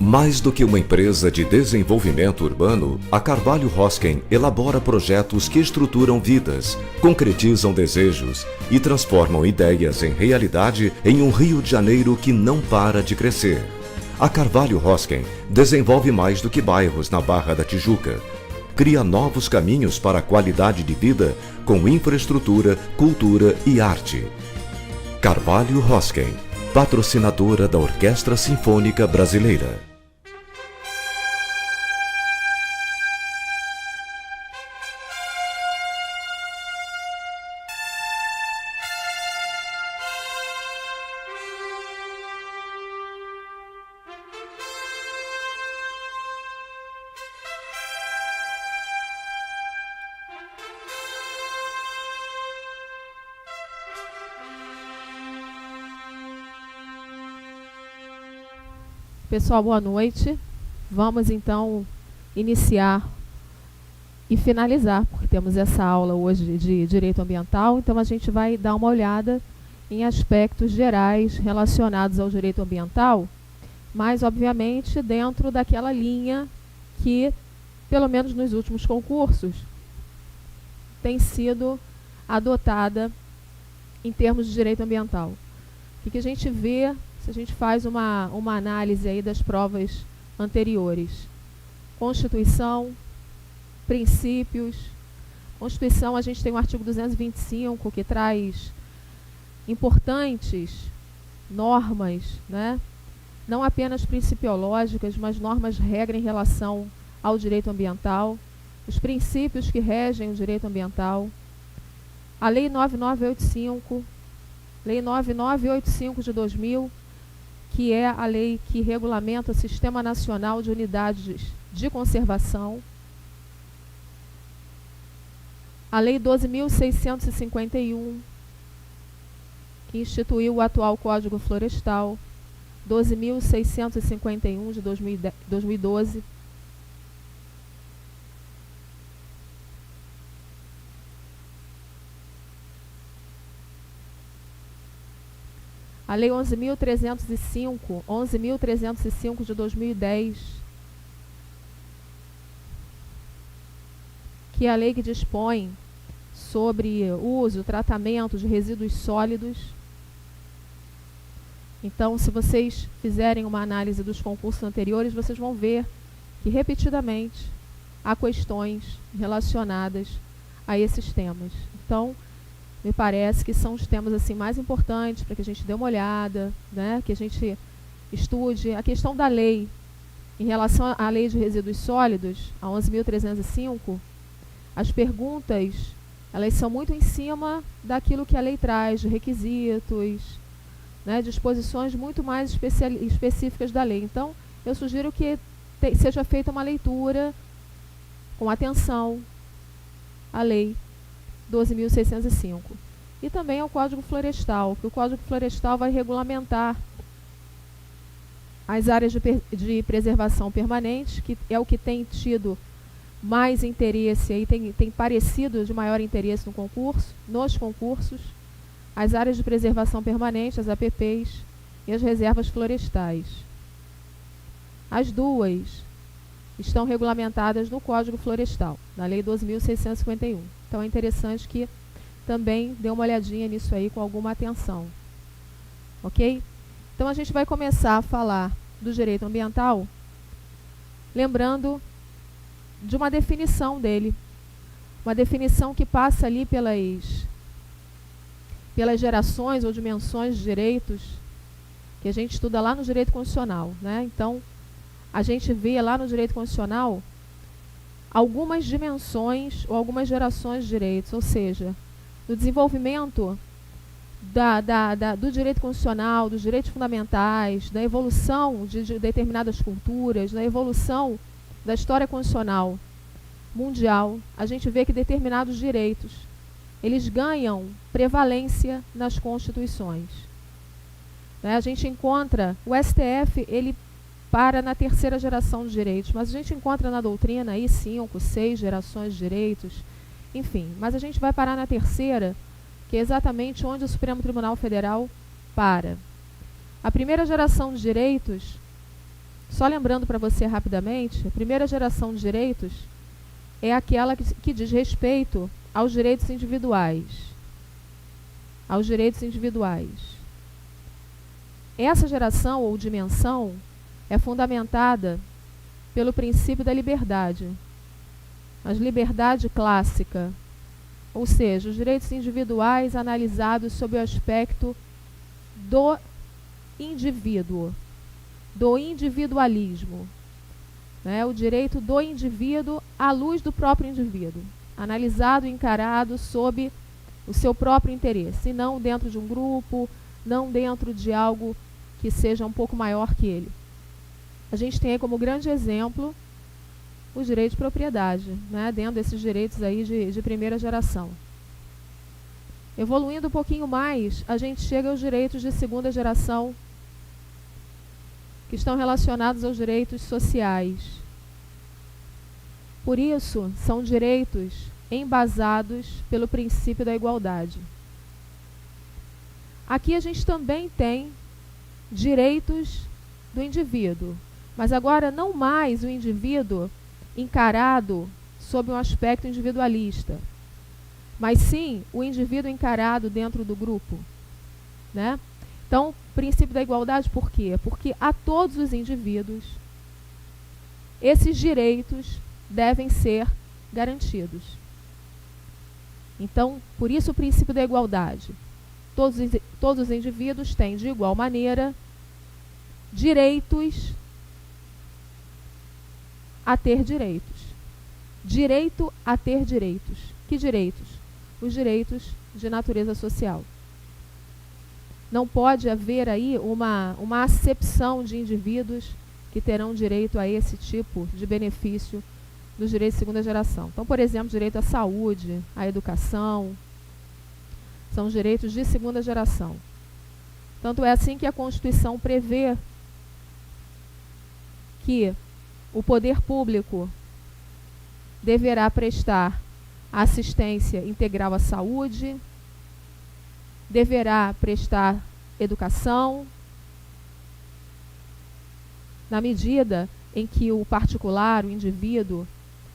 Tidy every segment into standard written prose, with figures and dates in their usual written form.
Mais do que uma empresa de desenvolvimento urbano, a Carvalho Hosken elabora projetos que estruturam vidas, concretizam desejos e transformam ideias em realidade em um Rio de Janeiro que não para de crescer. A Carvalho Hosken desenvolve mais do que bairros na Barra da Tijuca. Cria novos caminhos para a qualidade de vida com infraestrutura, cultura e arte. Carvalho Hosken, patrocinadora da Orquestra Sinfônica Brasileira. Pessoal, boa noite. Vamos então iniciar e finalizar, porque temos essa aula hoje de Direito Ambiental, então a gente vai dar uma olhada em aspectos gerais relacionados ao direito ambiental, mas obviamente dentro daquela linha que, pelo menos nos últimos concursos, tem sido adotada em termos de direito ambiental. O que a gente vê se a gente faz uma análise aí das provas anteriores? Constituição, princípios. Constituição, a gente tem o artigo 225, que traz importantes normas, né? Não apenas principiológicas, mas normas regra em relação ao direito ambiental, os princípios que regem o direito ambiental. A Lei 9985, Lei 9985 de 2000, que é a lei que regulamenta o Sistema Nacional de Unidades de Conservação. A Lei 12.651, que instituiu o atual Código Florestal. 12.651 de 2012. A Lei 11.305 de 2010, que é a lei que dispõe sobre uso, tratamento de resíduos sólidos. Então, se vocês fizerem uma análise dos concursos anteriores, vocês vão ver que, repetidamente, há questões relacionadas a esses temas. Então, me parece que são os temas assim mais importantes para que a gente dê uma olhada, né? Que a gente estude a questão da lei em relação à lei de resíduos sólidos, a 11.305. As perguntas, elas são muito em cima daquilo que a lei traz, de requisitos, né? Disposições muito mais específicas da lei. Então, eu sugiro que seja feita uma leitura com atenção à lei 12.605. E também ao Código Florestal, que o Código Florestal vai regulamentar as áreas de preservação permanente, que é o que tem tido mais interesse, aí tem parecido de maior interesse nos concursos, as áreas de preservação permanente, as APPs, e as reservas florestais. As duas estão regulamentadas no Código Florestal, na Lei 12.651. Então é interessante que também dê uma olhadinha nisso aí com alguma atenção. Ok? Então a gente vai começar a falar do direito ambiental, lembrando de uma definição dele. Uma definição que passa ali pelas gerações ou dimensões de direitos que a gente estuda lá no direito constitucional, né? Então, a gente vê lá no direito constitucional algumas dimensões ou algumas gerações de direitos, ou seja, no desenvolvimento do direito constitucional, dos direitos fundamentais, da evolução de determinadas culturas, da evolução da história constitucional mundial, a gente vê que determinados direitos, eles ganham prevalência nas constituições. Né? A gente encontra, o STF, ele para na terceira geração de direitos, mas a gente encontra na doutrina aí 5, 6 gerações de direitos, enfim, mas a gente vai parar na terceira, que é exatamente onde o Supremo Tribunal Federal para. A primeira geração de direitos Só lembrando para você rapidamente, a primeira geração de direitos é aquela que diz respeito aos direitos individuais. Aos direitos individuais. Essa geração ou dimensão é fundamentada pelo princípio da liberdade. A liberdade clássica, ou seja, os direitos individuais analisados sob o aspecto do indivíduo, do individualismo, né? O direito do indivíduo à luz do próprio indivíduo, analisado e encarado sob o seu próprio interesse, e não dentro de um grupo, não dentro de algo que seja um pouco maior que ele. A gente tem aí como grande exemplo os direitos de propriedade, né, dentro desses direitos aí de primeira geração. Evoluindo um pouquinho mais, a gente chega aos direitos de segunda geração, que estão relacionados aos direitos sociais. Por isso, são direitos embasados pelo princípio da igualdade. Aqui a gente também tem direitos do indivíduo, mas agora não mais o indivíduo encarado sob um aspecto individualista, mas sim o indivíduo encarado dentro do grupo, né? Então, princípio da igualdade por quê? Porque a todos os indivíduos esses direitos devem ser garantidos. Então, por isso o princípio da igualdade. Todos os indivíduos têm, de igual maneira, direitos a ter direitos. Direito a ter direitos. Que direitos? Os direitos de natureza social. Não pode haver aí uma acepção de indivíduos que terão direito a esse tipo de benefício dos direitos de segunda geração. Então, por exemplo, direito à saúde, à educação, são os direitos de segunda geração. Tanto é assim que a Constituição prevê que o poder público deverá prestar assistência integral à saúde, deverá prestar educação, na medida em que o particular, o indivíduo,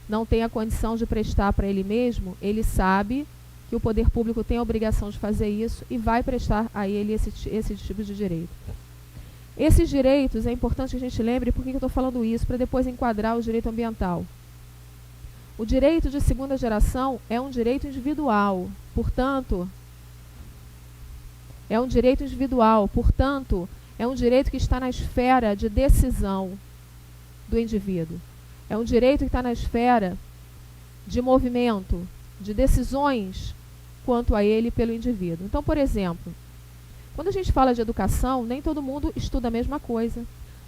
não tem a condição de prestar para ele mesmo, ele sabe que o poder público tem a obrigação de fazer isso e vai prestar a ele esse tipo de direito. Esses direitos, é importante que a gente lembre por que eu estou falando isso, para depois enquadrar o direito ambiental. O direito de segunda geração é um direito individual, portanto, é um direito que está na esfera de decisão do indivíduo. É um direito que está na esfera de movimento, de decisões quanto a ele pelo indivíduo. Então, por exemplo, quando a gente fala de educação, nem todo mundo estuda a mesma coisa,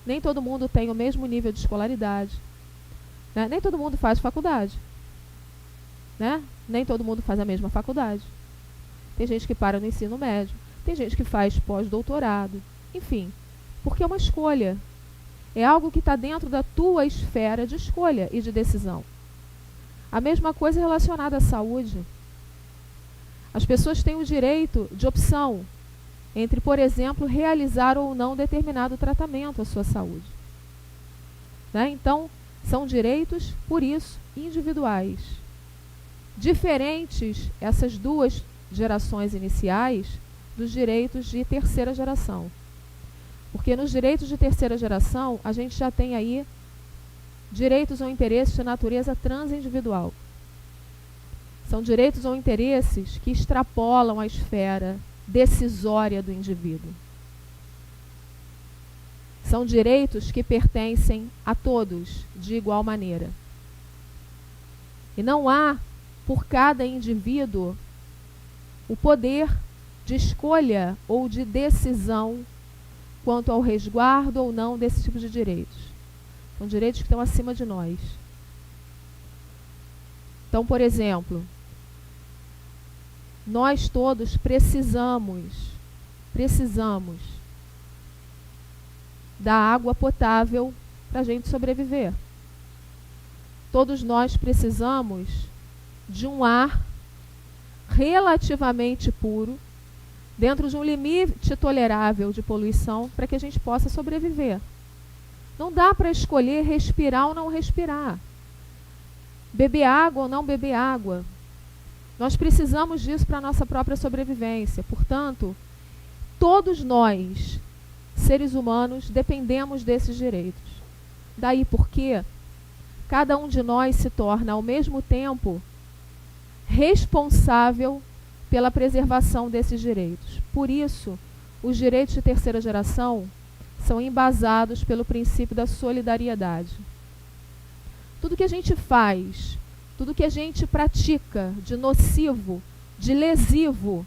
nem todo mundo tem o mesmo nível de escolaridade, né? Nem todo mundo faz faculdade, né? Nem todo mundo faz a mesma faculdade. Tem gente que para no ensino médio, tem gente que faz pós-doutorado, enfim, porque é uma escolha. É algo que está dentro da tua esfera de escolha e de decisão. A mesma coisa relacionada à saúde. As pessoas têm o direito de opção entre, por exemplo, realizar ou não determinado tratamento à sua saúde, né? Então, são direitos, por isso, individuais. Diferentes, essas duas gerações iniciais, dos direitos de terceira geração. Porque nos direitos de terceira geração, a gente já tem aí direitos ou interesses de natureza transindividual. São direitos ou interesses que extrapolam a esfera decisória do indivíduo. São direitos que pertencem a todos de igual maneira. E não há, por cada indivíduo, o poder de escolha ou de decisão quanto ao resguardo ou não desse tipo de direitos. São direitos que estão acima de nós. Então, por exemplo, nós todos precisamos da água potável para a gente sobreviver. Todos nós precisamos de um ar relativamente puro, dentro de um limite tolerável de poluição, para que a gente possa sobreviver. Não dá para escolher respirar ou não respirar. Beber água ou não beber água. Nós precisamos disso para a nossa própria sobrevivência. Portanto, todos nós, seres humanos, dependemos desses direitos. Daí porque cada um de nós se torna, ao mesmo tempo, responsável pela preservação desses direitos. Por isso, os direitos de terceira geração são embasados pelo princípio da solidariedade. Tudo que a gente faz, tudo que a gente pratica de nocivo, de lesivo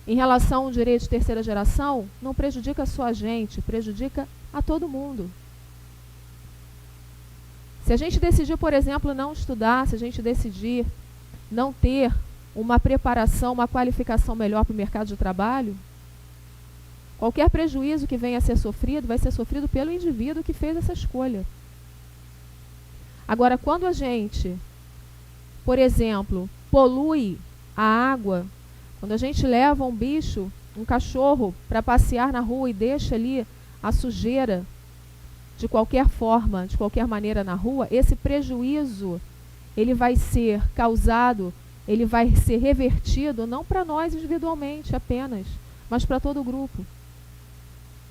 em relação ao direito de terceira geração, não prejudica só a gente, prejudica a todo mundo. Se a gente decidir, por exemplo, não estudar, se a gente decidir não ter uma preparação, uma qualificação melhor para o mercado de trabalho, qualquer prejuízo que venha a ser sofrido, vai ser sofrido pelo indivíduo que fez essa escolha. Agora, quando a gente, por exemplo, polui a água, quando a gente leva um bicho, um cachorro, para passear na rua e deixa ali a sujeira de qualquer forma, de qualquer maneira na rua, esse prejuízo, ele vai ser causado, ele vai ser revertido, não para nós individualmente apenas, mas para todo o grupo.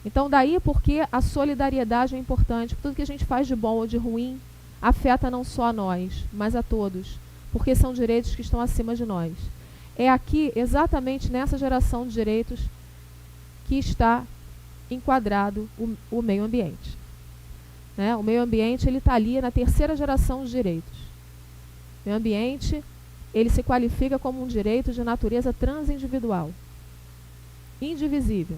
Então, daí porque a solidariedade é importante. Tudo que a gente faz de bom ou de ruim afeta não só a nós, mas a todos, porque são direitos que estão acima de nós. É aqui, exatamente nessa geração de direitos, que está enquadrado o meio ambiente. Né? O meio ambiente está ali na terceira geração de direitos. O meio ambiente ele se qualifica como um direito de natureza transindividual, indivisível.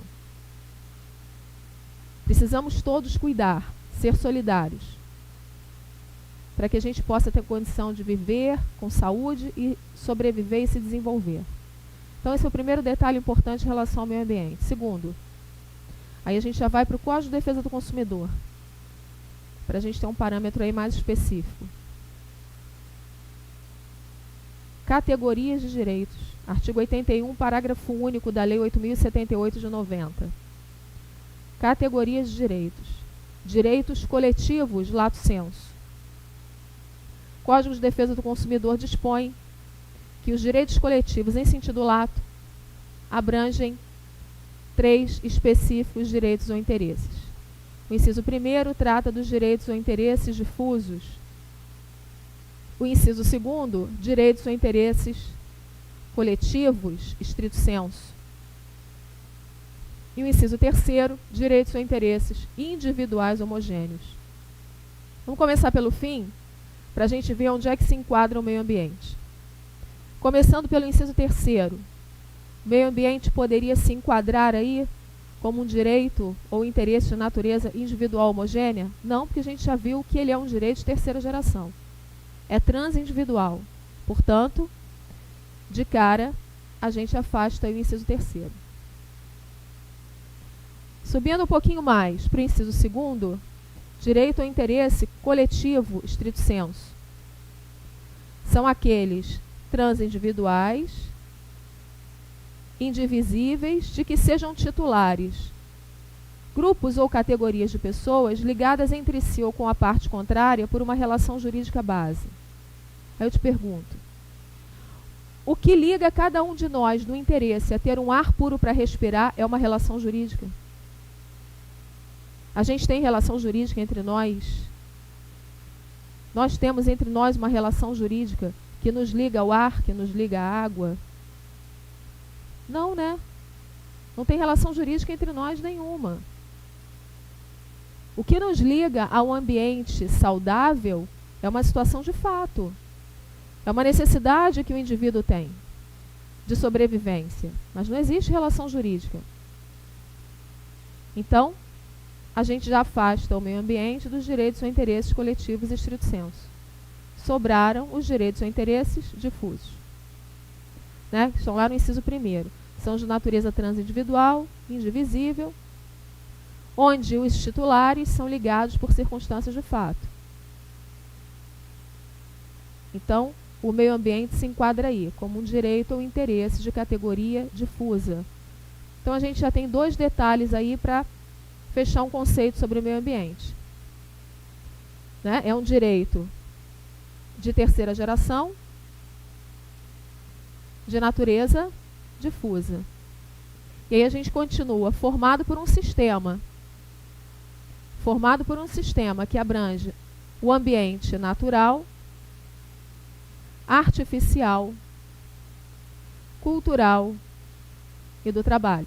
Precisamos todos cuidar, ser solidários, para que a gente possa ter condição de viver com saúde e sobreviver e se desenvolver. Então, esse é o primeiro detalhe importante em relação ao meio ambiente. Segundo, aí a gente já vai para o Código de Defesa do Consumidor, para a gente ter um parâmetro aí mais específico. Categorias de direitos. Artigo 81, parágrafo único da Lei 8.078 de 90. Categorias de direitos. Direitos coletivos, lato sensu. Código de Defesa do Consumidor dispõe que os direitos coletivos, em sentido lato, abrangem 3 específicos direitos ou interesses. O inciso 1º trata dos direitos ou interesses difusos. O inciso 2º, direitos ou interesses coletivos, estrito sensu. E o inciso 3º, direitos ou interesses individuais homogêneos. Vamos começar pelo fim, para a gente ver onde é que se enquadra o meio ambiente. Começando pelo inciso 3º, o meio ambiente poderia se enquadrar aí como um direito ou interesse de natureza individual homogênea? Não, porque a gente já viu que ele é um direito de terceira geração. É transindividual. Portanto, de cara, a gente afasta aí o inciso 3º. Subindo um pouquinho mais para o inciso 2º, direito ou interesse coletivo, estrito sensu. São aqueles transindividuais, indivisíveis, de que sejam titulares grupos ou categorias de pessoas ligadas entre si ou com a parte contrária por uma relação jurídica base. Aí eu te pergunto, o que liga cada um de nós no interesse a ter um ar puro para respirar é uma relação jurídica? A gente tem relação jurídica entre nós? Nós temos entre nós uma relação jurídica que nos liga ao ar, que nos liga à água? Não, né? Não tem relação jurídica entre nós nenhuma. O que nos liga ao ambiente saudável é uma situação de fato. É uma necessidade que o indivíduo tem de sobrevivência. Mas não existe relação jurídica. Então, a gente já afasta o meio ambiente dos direitos ou interesses coletivos estrito sensu. Sobraram os direitos ou interesses difusos, né? Que estão lá no inciso 1º. São de natureza transindividual, indivisível, onde os titulares são ligados por circunstâncias de fato. Então, o meio ambiente se enquadra aí, como um direito ou interesse de categoria difusa. Então, a gente já tem 2 detalhes aí para fechar um conceito sobre o meio ambiente. né? É um direito de terceira geração, de natureza difusa. E aí a gente continua, formado por um sistema que abrange o ambiente natural, artificial, cultural e do trabalho.